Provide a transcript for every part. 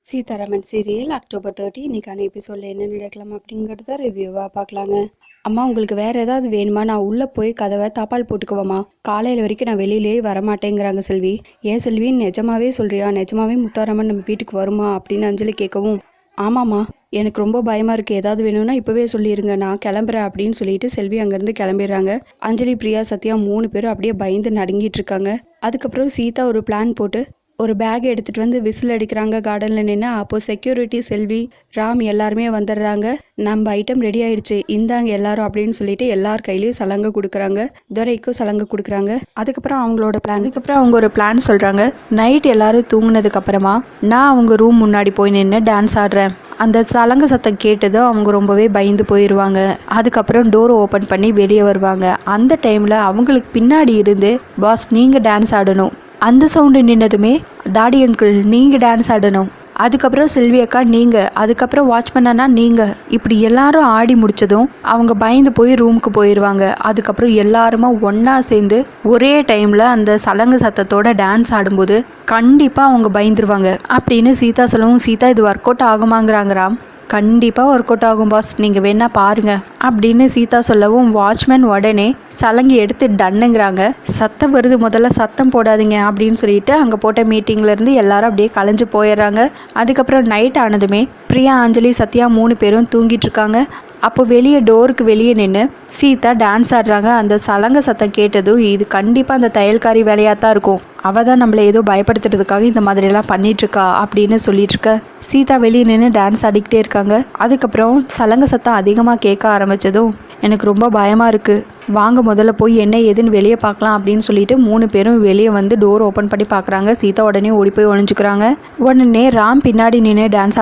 Sitharaman serial October 30 இன்னைக்கான எபிசோடில் என்ன நடக்கலாம் அப்படிங்கிறத ரிவ்யூவாக பார்க்கலாங்க. அம்மா உங்களுக்கு வேறு ஏதாவது வேணுமா? நான் உள்ளே போய் கதவை தாப்பால் போட்டுக்குவோம்மா. காலையில் வரைக்கும் நான் வெளியிலேயே வரமாட்டேங்கிறாங்க செல்வி. ஏன் செல்வி, நிஜமாவே சொல்கிறியா? நிஜமாவே முத்தாராமன் நம்ம வீட்டுக்கு வருமா அப்படின்னு அஞ்சலி கேட்கவும், ஆமாம்மா எனக்கு ரொம்ப பயமாக இருக்குது, ஏதாவது வேணும்னா இப்போவே சொல்லிடுங்க, நான் கிளம்புறேன் அப்படின்னு சொல்லிட்டு செல்வி அங்கேருந்து கிளம்பிடுறாங்க. அஞ்சலி, பிரியா, சத்யா 3 பேரும் அப்படியே பயந்து நடுங்கிட்டு இருக்காங்க. அதுக்கப்புறம் சீதா ஒரு பிளான் போட்டு ஒரு பேக் எடுத்துகிட்டு வந்து விசில் அடிக்கிறாங்க கார்டனில் நின்று. அப்போது செக்யூரிட்டி, செல்வி, ராம் எல்லாருமே வந்துடுறாங்க. நம்ம ஐட்டம் ரெடி ஆயிடுச்சு, இந்தாங்க எல்லாரும் அப்படின்னு சொல்லிட்டு எல்லார் கையிலையும் சலங்கை கொடுக்குறாங்க. துரைக்கும் சலங்கை கொடுக்குறாங்க. அதுக்கப்புறம் அவங்க ஒரு பிளான் சொல்கிறாங்க. நைட் எல்லாரும் தூங்கினதுக்கப்புறமா நான் அவங்க ரூம் முன்னாடி போய் நின்று டான்ஸ் ஆடுறேன். அந்த சலங்கை சத்தம் கேட்டதும் அவங்க ரொம்பவே பயந்து போயிடுவாங்க. அதுக்கப்புறம் டோர் ஓப்பன் பண்ணி வெளியே வருவாங்க. அந்த டைமில் அவங்களுக்கு பின்னாடி இருந்து, பாஸ் நீங்கள் டான்ஸ் ஆடணும். அந்த சவுண்டு நின்னதுமே, தாடி அங்கிள் நீங்கள் டான்ஸ் ஆடணும். அதுக்கப்புறம் செல்வி அக்கா நீங்கள், அதுக்கப்புறம் வாட்ச்மேன் அண்ணா நீங்கள். இப்படி எல்லாரும் ஆடி முடிச்சதும் அவங்க பயந்து போய் ரூமுக்கு போயிடுவாங்க. அதுக்கப்புறம் எல்லாருமா ஒன்றா சேர்ந்து ஒரே டைமில் அந்த சலங்கு சத்தத்தோட டான்ஸ் ஆடும்போது கண்டிப்பாக அவங்க பயந்துருவாங்க அப்படின்னு சீதா சொல்லவும், சீதா இது ஒர்க் அவுட் ஆகுமாங்கிறாங்க ராம். கண்டிப்பாக ஒர்க் அவுட் ஆகும் பாஸ், நீங்கள் வேணா பாருங்க அப்படின்னு சீதா சொல்லவும், வாட்ச்மேன் உடனே சலங்கி எடுத்து டன்னுங்கிறாங்க. சத்தம் வருது, முதல்ல சத்தம் போடாதீங்க அப்படின்னு சொல்லிட்டு அங்கே போட்ட மீட்டிங்லேருந்து எல்லாரும் அப்படியே கலைஞ்சு போயிடுறாங்க. அதுக்கப்புறம் நைட் ஆனதுமே பிரியா, அஞ்சலி, சத்யா 3 பேரும் தூங்கிட்டு இருக்காங்க. அப்போ வெளியே டோருக்கு வெளியே நின்று சீதா டான்ஸ் ஆடுறாங்க. அந்த சலங்கை சத்தம் கேட்டதும் இது கண்டிப்பாக அந்த தையல்காரி வேலையாக தான் இருக்கும். அவள் தான் நம்மளை ஏதோ பயப்படுத்துறதுக்காக இந்த மாதிரியெல்லாம் பண்ணிகிட்ருக்கா அப்படின்னு சொல்லிட்டுருக்க. சீதா வெளியே நின்று டான்ஸ் ஆடிக்கிட்டே இருக்காங்க. அதுக்கப்புறம் சலங்கை சத்தம் அதிகமாக கேட்க ஆரம்பித்ததும் எனக்கு ரொம்ப பயமாக இருக்குது, வாங்க முதல்ல போய் என்ன ஏதுன்னு வெளியே பார்க்கலாம் அப்படின்னு சொல்லிட்டு 3 பேரும் வெளியே வந்து டோர் ஓப்பன் பண்ணி பார்க்குறாங்க. சீதா உடனே ஓடி போய் ஒழிஞ்சுக்கிறாங்க. உடனே ராம் பின்னாடி நின்று டான்ஸ்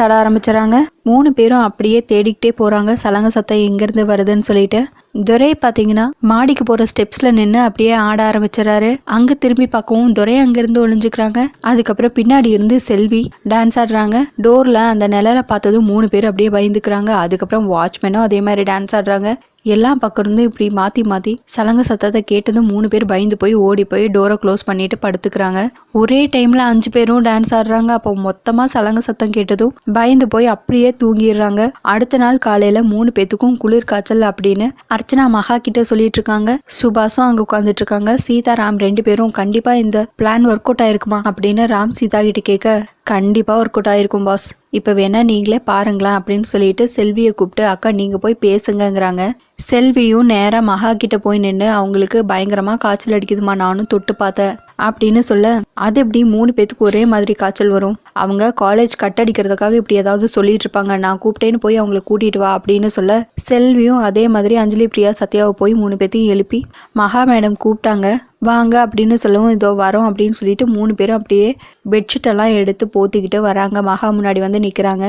ஆட ஆரம்பிச்சிடறாங்க. 3 பேரும் அப்படியே தேடிக்கிட்டே போகிறாங்க சலங்கை சத்தம் எங்கேருந்து வருதுன்னு சொல்லிட்டு. துரை பார்த்தீங்கன்னா மாடிக்கு போகிற ஸ்டெப்ஸில் நின்று அப்படியே ஆட ஆரம்பிச்சிடறாரு. அங்கே திரும்பி பார்க்கவும் துரை அங்கேருந்து ஒளிஞ்சுக்கிறாங்க. அதுக்கப்புறம் பின்னாடி இருந்து செல்வி டான்ஸ் ஆடுறாங்க. டோரில் அந்த நிழலை பார்த்ததும் 3 பேர் அப்படியே பயந்துக்கிறாங்க. அதுக்கப்புறம் வாட்ச்மேனும் அதே மாதிரி டான்ஸ் ஆடுறாங்க. எல்லாம் பக்கம் இருந்து இப்படி மாற்றி சலங்கை சத்தத்தை கேட்டதும் 3 பேர் பயந்து போய் ஓடி போய் டோரை க்ளோஸ் பண்ணிட்டு படுத்துக்கிறாங்க. ஒரே டைமில் 5 பேரும் டான்ஸ் ஆடுறாங்க. அப்போ மொத்தமாக சலங்கை சத்தம் கேட்டதும் பயந்து போய் அப்படியே தூங்கிடுறாங்க. அடுத்த நாள் காலையில் 3 பேத்துக்கும் குளிர் காய்ச்சல் அப்படின்னு அர்ச்சனா மகா கிட்ட சொல்லிட்டு இருக்காங்க. சுபாஷும் அங்கே உட்காந்துட்டு இருக்காங்க. சீதா, ராம் 2 பேரும் கண்டிப்பாக இந்த பிளான் ஒர்க் அவுட் ஆயிருக்குமா அப்படின்னு ராம் சீதா கிட்ட கேட்க, கண்டிப்பாக ஒர்க் அவுட் ஆயிருக்கும் பாஸ், இப்போ வேணா நீங்களே பாருங்களேன் அப்படின்னு சொல்லிட்டு செல்வியை கூப்பிட்டு, அக்கா நீங்கள் போய் பேசுங்கிறாங்க. செல்வியும் நேராக மகா கிட்ட போய் நின்று, அவங்களுக்கு பயங்கரமாக காய்ச்சல் அடிக்குதுமா, நானும் தொட்டு பார்த்தேன் அப்படின்னு சொல்ல, அது எப்படி 3 பேத்துக்கு ஒரே மாதிரி காய்ச்சல் வரும்? அவங்க காலேஜ் கட் அடிக்கிறதுக்காக இப்படி ஏதாவது சொல்லிட்டு இருப்பாங்க, நான் கூப்பிட்டேன்னு போய் அவங்கள கூட்டிட்டு வா அப்படின்னு சொல்ல, செல்வியும் அதே மாதிரி அஞ்சலி, பிரியா, சத்யாவை போய் 3 பேத்தையும் எழுப்பி மகா மேடம் கூப்பிட்டாங்க வாங்க அப்படின்னு சொல்லவும், இதோ வரோம் அப்படின்னு சொல்லிட்டு 3 பேரும் அப்படியே பெட்ஷீட்டெல்லாம் எடுத்து போத்திக்கிட்டு வராங்க. மகா முன்னாடி வந்து நிற்கிறாங்க.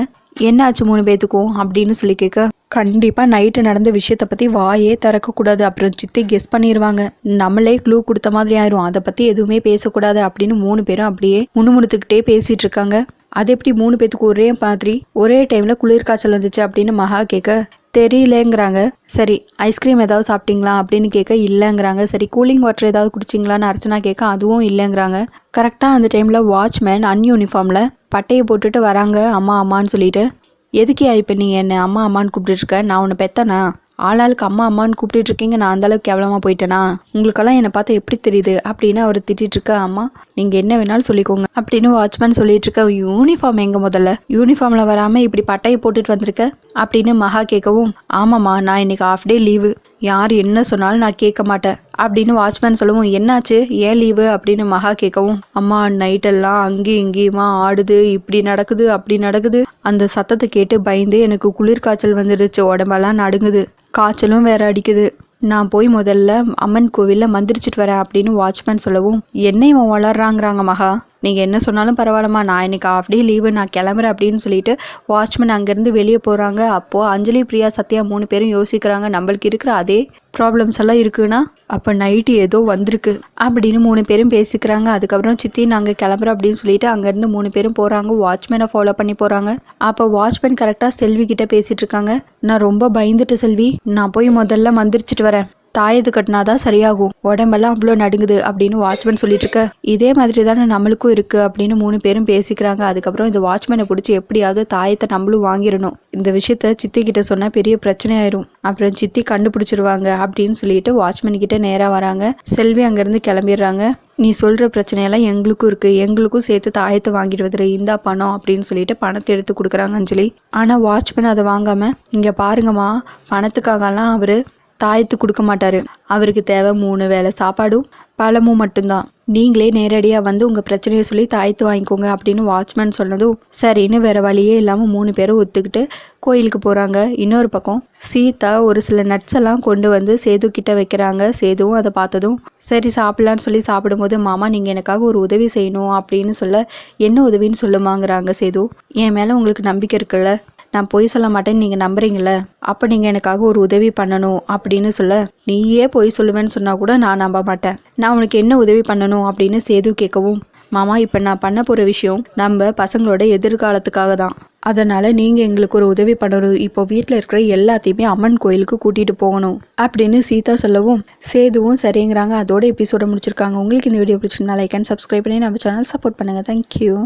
என்னாச்சு 3 பேத்துக்கும் அப்படின்னு சொல்லி கேட்க, கண்டிப்பாக நைட்டு நடந்த விஷயத்தை பற்றி வாயே திறக்கக்கூடாது, அப்புறம் சித்தி கெஸ் பண்ணிடுவாங்க, நம்மளே க்ளூ கொடுத்த மாதிரி ஆயிரும், அதை பற்றி எதுவுமே பேசக்கூடாது அப்படின்னு 3 பேரும் அப்படியே முணுமுணுத்துக்கிட்டே பேசிகிட்டு இருக்காங்க. அது எப்படி 3 பேத்துக்கு ஒரே மாதிரி ஒரே டைமில் குளிர் காய்ச்சல் வந்துச்சு அப்படின்னு மகா கேட்க, தெரியலேங்கிறாங்க. சரி ஐஸ்கிரீம் ஏதாவது சாப்பிட்டீங்களா அப்படின்னு கேட்க, இல்லைங்கிறாங்க. சரி கூலிங் வாட்டர் ஏதாவது குடிச்சிங்களான்னு அர்ச்சனா கேட்க, அதுவும் இல்லைங்கிறாங்க. கரெக்டாக அந்த டைமில் வாட்ச்மேன் அன்யூனிஃபார்மில் பட்டையை போட்டுட்டு வராங்க. அம்மா அம்மான்னு சொல்லிட்டு, எதுக்கே இப்போ நீ என்னை அம்மா அம்மான்னு கூப்பிட்டுருக்க? நான் உன்னை பெத்தனா? ஆளாளுக்கு அம்மா அம்மான்னு கூப்பிட்டு இருக்கீங்க, நான் அந்தளவுக்கு கேவலமாக போயிட்டேனா? உங்களுக்கெல்லாம் என்னை பார்த்தா எப்படி தெரியுது அப்படின்னு அவர் திட்டிட்டு இருக்க. அம்மா நீங்கள் என்ன வேணாலும் சொல்லிக்கோங்க அப்படின்னு வாட்ச்மேன் சொல்லிட்டு இருக்க. யூனிஃபார்ம் எங்கே? முதல்ல யூனிஃபார்மில் வராமல் இப்படி பட்டையை போட்டுட்டு வந்திருக்க அப்படின்னு மகா கேட்கவும், ஆமாம்மா நான் இன்னைக்கு ஆஃப் டே லீவு, யார் என்ன சொன்னாலும் நான் கேட்க மாட்டேன் அப்படின்னு வாட்ச்மேன் சொல்லவும், என்னாச்சு ஏன் லீவு அப்படின்னு மகா கேட்கவும், அம்மா நைட்டெல்லாம் அங்கேயும் இங்கேயுமா ஆடுது, இப்படி நடக்குது அப்படி நடக்குது, அந்த சத்தத்தை கேட்டு பயந்து எனக்கு குளிர் காய்ச்சல் வந்துடுச்சு, உடம்பெல்லாம் நடுங்குது, காய்ச்சலும் வேற அடிக்குது, நான் போய் முதல்ல அம்மன் கோவிலில் மந்திரிச்சிட்டு வரேன் அப்படின்னு வாட்ச்மேன் சொல்லவும், என்ன இவன் வளர்றாங்கிறாங்க மகா, நீங்கள் என்ன சொன்னாலும் பரவாயில்லம்மா, நான் இன்னைக்கு ஆஃப் டே லீவு, நான் கிளம்புறேன் அப்படின்னு சொல்லிட்டு வாட்ச்மேன் அங்கேருந்து வெளியே போகிறாங்க. அப்போது அஞ்சலி, பிரியா, சத்யா 3 பேரும் யோசிக்கிறாங்க, நம்மளுக்கு இருக்கிற அதே ப்ராப்ளம்ஸ் எல்லாம் இருக்குன்னா அப்போ நைட்டு ஏதோ வந்திருக்கு அப்படின்னு 3 பேரும் பேசிக்கிறாங்க. அதுக்கப்புறம் சித்தி நாங்கள் கிளம்புறோம் அப்படின்னு சொல்லிட்டு அங்கேருந்து 3 பேரும் போகிறாங்க. வாட்ச்மேனை ஃபாலோ பண்ணி போகிறாங்க. அப்போ வாட்ச்மேன் கரெக்டாக செல்வி கிட்ட பேசிகிட்டு இருக்காங்க. நான் ரொம்ப பயந்துட்டு செல்வி, நான் போய் முதல்ல மந்திரிச்சிட்டு வரேன் தாயத்து கட்டினாதான் சரியாகும், உடம்பெல்லாம் அவ்வளோ நடுங்குது அப்படின்னு வாட்ச்மேன் சொல்லிட்டு இருக்க. இதே மாதிரி தானே நம்மளுக்கும் இருக்கு அப்படின்னு 3 பேரும் பேசிக்கிறாங்க. அதுக்கப்புறம் இந்த வாட்ச்மேனை பிடிச்சி எப்படியாவது தாயத்தை நம்மளும் வாங்கிடணும், இந்த விஷயத்த சித்தி கிட்ட சொன்னா பெரிய பிரச்சனை ஆயிரும், அப்புறம் சித்தி கண்டுபிடிச்சிருவாங்க அப்படின்னு சொல்லிட்டு வாட்ச்மேன் கிட்ட நேரா வராங்க. செல்வி அங்கிருந்து கிளம்பிடுறாங்க. நீ சொல்ற பிரச்சனையெல்லாம் எங்களுக்கும் இருக்கு, எங்களுக்கும் சேர்த்து தாயத்தை வாங்கிட்டு வந்துரு, இந்தா பணம் அப்படின்னு சொல்லிட்டு பணத்தை எடுத்து கொடுக்குறாங்க அஞ்சலி. ஆனா வாட்ச்மேன் அதை வாங்காம, இங்க பாருங்கம்மா, பணத்துக்காகலாம் அவரு தாயத்து கொடுக்க மாட்டாரு, அவருக்கு தேவை 3 வேளை சாப்பாடும் பழமும் மட்டும்தான், நீங்களே நேரடியாக வந்து உங்கள் பிரச்சனையை சொல்லி தாயத்து வாங்கிக்கோங்க அப்படின்னு வாட்ச்மேன் சொன்னதும் சரின்னு வேற வழியே இல்லாமல் 3 பேரும் ஒத்துக்கிட்டு கோயிலுக்கு போகிறாங்க. இன்னொரு பக்கம் சீதா ஒரு சில நட்ஸ் எல்லாம் கொண்டு வந்து சேது கிட்ட வைக்கிறாங்க. சேதுவும் அதை பார்த்ததும் சரி சாப்பிட்லான்னு சொல்லி சாப்பிடும்போது, மாமா நீங்கள் எனக்காக ஒரு உதவி செய்யணும் அப்படின்னு சொல்ல, என்ன உதவின்னு சொல்லுமாங்கிறாங்க சேது. என் மேலே உங்களுக்கு நம்பிக்கை இருக்குல்ல, நான் பொய் சொல்ல மாட்டேன்னு நீங்கள் நம்புறீங்கள, அப்போ நீங்கள் எனக்காக ஒரு உதவி பண்ணணும் அப்படின்னு சொல்ல, நீயே பொய் சொல்லுவேன்னு சொன்னால் கூட நான் நம்ப மாட்டேன், நான் உனக்கு என்ன உதவி பண்ணணும் அப்படின்னு சேது கேட்கவும், மாமா இப்போ நான் பண்ண போகிற விஷயம் நம்ம பசங்களோட எதிர்காலத்துக்காக தான், அதனால் நீங்கள் எங்களுக்கு ஒரு உதவி பண்ணணும், இப்போ வீட்டில் இருக்கிற எல்லாத்தையுமே அம்மன் கோயிலுக்கு கூட்டிகிட்டு போகணும் அப்படின்னு சீதா சொல்லவும் சேதுவும் சரிங்கிறாங்க. அதோட எபிசோட முடிச்சிருக்காங்க. உங்களுக்கு இந்த வீடியோ பிடிச்சிருந்தா லைக் அண்ட் சப்ஸ்கிரைப் பண்ணி நம்ம சேனல் சப்போர்ட் பண்ணுங்கள். தேங்க்யூ.